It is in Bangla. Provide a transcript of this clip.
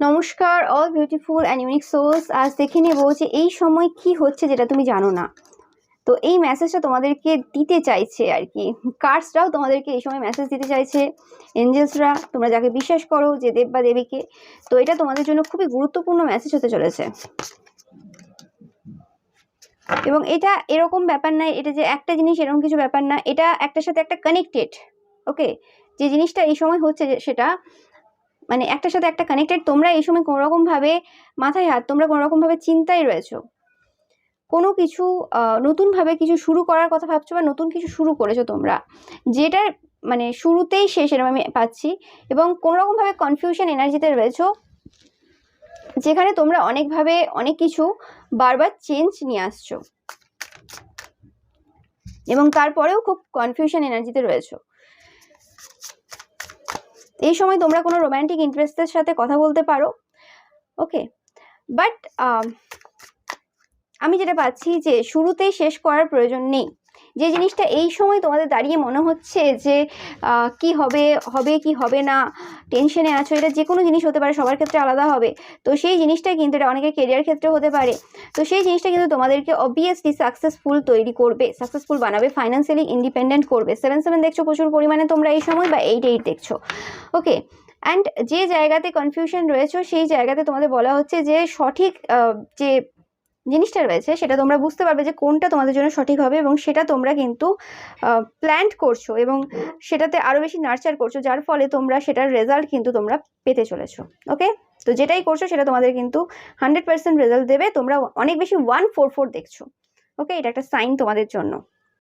নমস্কার all beautiful and unique souls. আজ দেখে নেব যে এই সময় কি হচ্ছে যেটা তুমি জানো না। তো এই মেসেজটা তোমাদেরকে দিতে চাইছে আর কি, কার্ডসরাও তোমাদেরকে এই সময় মেসেজ দিতে চাইছে, এঞ্জেলসরা, তোমরা যাকে বিশ্বাস করো, যে দেব বা দেবীকে। তো এটা তোমাদের জন্য খুবই গুরুত্বপূর্ণ মেসেজ হতে চলেছে। এবং এটা এরকম ব্যাপার না, এটা যে একটা জিনিস এরকম কিছু ব্যাপার না, এটা একটার সাথে একটা কানেক্টেড। ওকে, যে জিনিসটা এই সময় হচ্ছে সেটা মানে একটার সাথে একটা কানেক্টেড। তোমরা এই সময় কোনোরকম ভাবে মাথায় হাত, তোমরা কোনোরকম ভাবে চিন্তায় রয়েছো, কোনো কিছু নতুন ভাবে কিছু শুরু করার কথা ভাবছো বা নতুন কিছু শুরু করেছো তোমরা, যেটার মানে শুরুতেই শেষ এরকম আমি পাচ্ছি। এবং কোনোরকম ভাবে কনফিউশন এনার্জিতে রয়েছো, যেখানে তোমরা অনেকভাবে অনেক কিছু বারবার চেঞ্জ নিয়ে আসছো এবং তারপরেও খুব কনফিউশন এনার্জিতে রয়েছো। এই সময় তোমরা কোনো রোম্যান্টিক ইন্টারেস্টের সাথে কথা বলতে পারো। ওকে, বাট আমি যেটা পাচ্ছি যে শুরুতেই শেষ করার প্রয়োজন নেই। যে জিনিসটা এই সময় তোমাদের দাঁড়িয়ে মনে হচ্ছে যে কি হবে হবে কি হবে না, টেনশনে আছো, এটা যে কোনো জিনিস হতে পারে, সবার ক্ষেত্রে আলাদা হবে। তো সেই জিনিসটা কিন্তু, এটা অনেকের কেরিয়ার ক্ষেত্রে হতে পারে, তো সেই জিনিসটা কিন্তু তোমাদেরকে অবভিয়াসলি সাকসেসফুল তৈরি করবে, সাকসেসফুল বানাবে, ফাইন্যান্সিয়ালি ইন্ডিপেন্ডেন্ট করবে। 7 দেখছো প্রচুর পরিমাণে তোমরা এই সময়, বা 8 দেখছো। ওকে, অ্যান্ড যে জায়গাতে কনফিউশন রয়েছে সেই জায়গাতে তোমাদের বলা হচ্ছে যে সঠিক যে জিনিসটা রয়েছে সেটা তোমরা বুঝতে পারবে যে কোনটা তোমাদের জন্য সঠিক হবে, এবং সেটা তোমরা কিন্তু প্ল্যান করছো এবং সেটাতে আরো বেশি নার্চার করছো, যার ফলে তোমরা সেটার রেজাল্ট কিন্তু তোমরা পেতে চলেছো। ওকে, তো যেটাই করছো সেটা তোমাদের কিন্তু 100% রেজাল্ট দেবে। তোমরা অনেক বেশি 144 দেখছো। ওকে, এটা একটা সাইন তোমাদের জন্য।